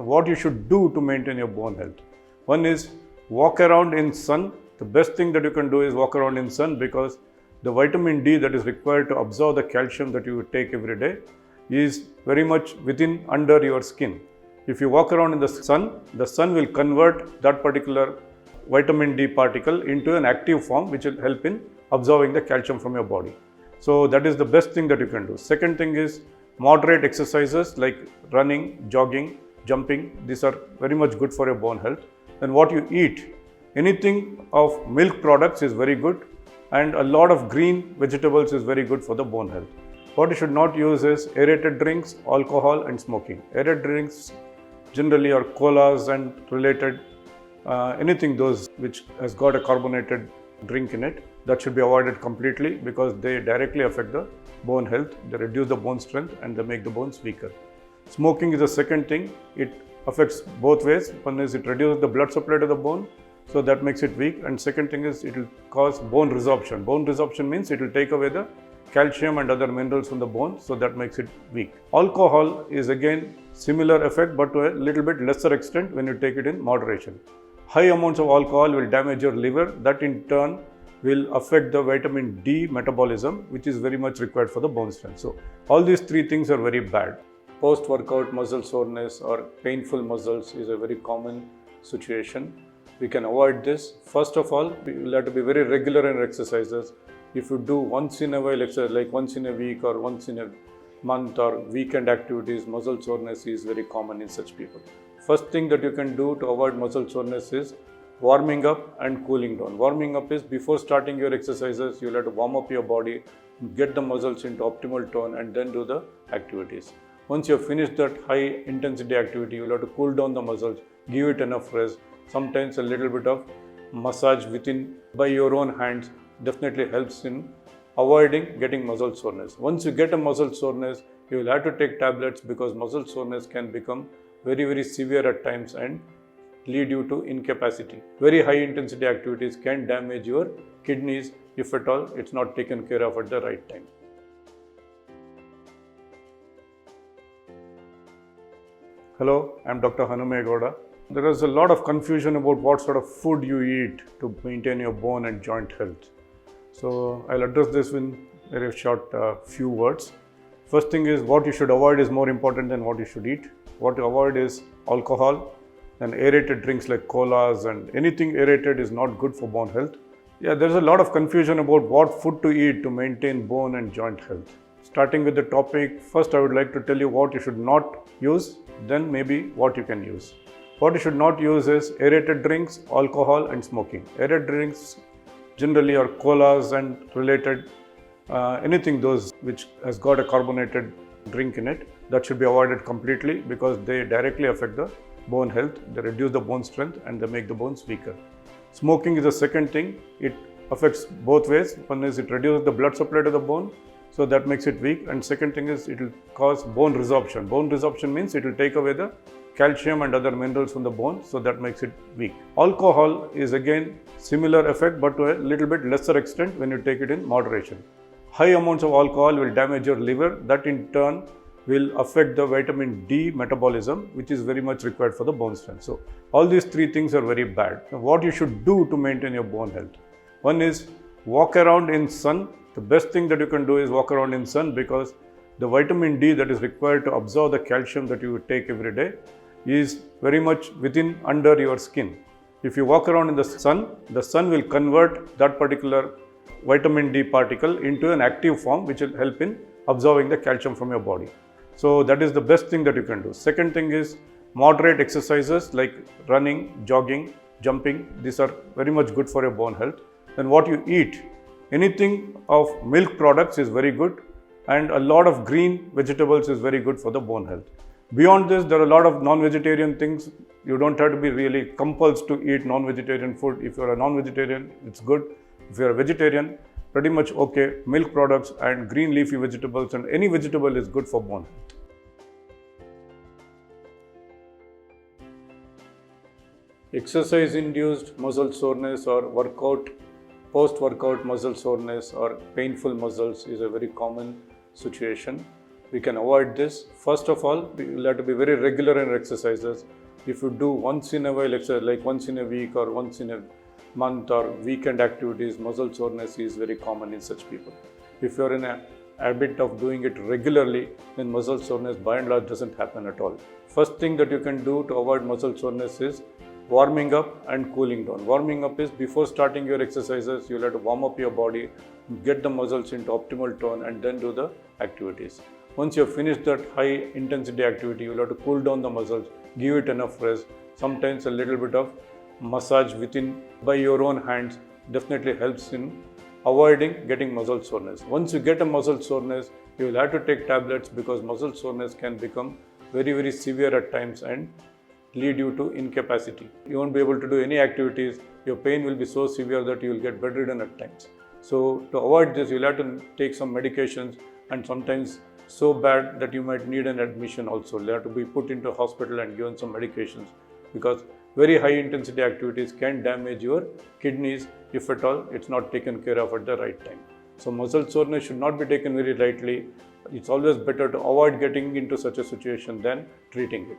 what you should do to maintain your bone health. One is walk around in sun. The best thing that you can do is walk around in sun, because the vitamin D that is required to absorb the calcium that you take every day is very much within under your skin. If you walk around in the sun will convert that particular vitamin D particle into an active form, which will help in absorbing the calcium from your body. So that is the best thing that you can do. Second thing is moderate exercises like running, jogging, jumping. These are very much good for your bone health. Then what you eat, anything of milk products is very good, and a lot of green vegetables is very good for the bone health. What you should not use is aerated drinks, alcohol and smoking. Aerated drinks generally are colas and related, anything those which has got a carbonated drink in it, that should be avoided completely, because they directly affect the bone health. They reduce the bone strength and they make the bones weaker. Smoking is the second thing. It affects both ways. One is it reduces the blood supply to the bone, so that makes it weak, and second thing is it will cause bone resorption. Bone resorption means it will take away the calcium and other minerals from the bone, so that makes it weak. Alcohol is again similar effect, but to a little bit lesser extent when you take it in moderation. High amounts of alcohol will damage your liver. That in turn will affect the vitamin D metabolism, which is very much required for the bone strength. So all these three things are very bad. Post-workout muscle soreness or painful muscles is a very common situation. We can avoid this. First of all, we will have to be very regular in exercises. If you do once in a while exercise, like once in a week or once in a month or weekend activities, muscle soreness is very common in such people. First thing that you can do to avoid muscle soreness is warming up and cooling down. Warming up is before starting your exercises, you'll have to warm up your body, get the muscles into optimal tone, and then do the activities. Once you have finished that high intensity activity, you'll have to cool down the muscles, give it enough rest. Sometimes a little bit of massage by your own hands definitely helps in avoiding getting muscle soreness. Once you get a muscle soreness, you will have to take tablets, because muscle soreness can become very, very severe at times and lead you to incapacity. Very high intensity activities can damage your kidneys if at all it's not taken care of at the right time. Hello, I'm Dr. Hanume Gowda. There is a lot of confusion about what sort of food you eat to maintain your bone and joint health. So I'll address this in very short few words. First thing is, what you should avoid is more important than what you should eat. What to avoid is alcohol and aerated drinks like colas, and anything aerated is not good for bone health. Yeah, there's a lot of confusion about what food to eat to maintain bone and joint health. Starting with the topic, first I would like to tell you what you should not use, then maybe what you can use. What you should not use is aerated drinks, alcohol and smoking. Aerated drinks generally are colas and related, anything those which has got a carbonated drink in it, that should be avoided completely, because they directly affect the bone health. They reduce the bone strength and they make the bones weaker. Smoking is the second thing. It affects both ways. One is it reduces the blood supply to the bone, so that makes it weak, and second thing is it will cause bone resorption. Bone resorption means it will take away the calcium and other minerals from the bone, so that makes it weak. Alcohol is again similar effect, but to a little bit lesser extent when you take it in moderation. High amounts of alcohol will damage your liver. That in turn will affect the vitamin D metabolism, which is very much required for the bone strength. So all these three things are very bad. Now, what you should do to maintain your bone health. One is walk around in sun. The best thing that you can do is walk around in sun, because the vitamin D that is required to absorb the calcium that you take every day is very much within under your skin. If you walk around in the sun will convert that particular vitamin D particle into an active form, which will help in absorbing the calcium from your body. So that is the best thing that you can do. Second thing is moderate exercises like running, jogging, jumping. These are very much good for your bone health. Then what you eat, anything of milk products is very good, and a lot of green vegetables is very good for the bone health. Beyond this, there are a lot of non-vegetarian things. You don't have to be really compelled to eat non-vegetarian food. If you're a non-vegetarian, it's good. If you're a vegetarian, pretty much okay. Milk products and green leafy vegetables and any vegetable is good for bone health. Exercise-induced muscle soreness or post-workout muscle soreness or painful muscles is a very common situation. we can avoid this. First of all, you will have to be very regular in exercises. If you do once in a while exercise, like once in a week or once in a month or weekend activities, muscle soreness is very common in such people. If you are in a habit of doing it regularly, then muscle soreness by and large doesn't happen at all. First thing that you can do to avoid muscle soreness is warming up and cooling down. Warming up is before starting your exercises, you'll have to warm up your body, get the muscles into optimal tone and then do the activities. Once you have finished that high intensity activity, you'll have to cool down the muscles, give it enough rest. Sometimes a little bit of massage within by your own hands definitely helps in avoiding getting muscle soreness. Once you get a muscle soreness, you will have to take tablets because muscle soreness can become very severe at times and lead you to incapacity. You won't be able to do any activities. Your pain will be so severe that you will get bedridden at times. So to avoid this, you'll have to take some medications, and sometimes so bad that you might need an admission also. You'll have to be put into hospital and given some medications because very high intensity activities can damage your kidneys if at all it's not taken care of at the right time. So muscle soreness should not be taken very lightly. It's always better to avoid getting into such a situation than treating it.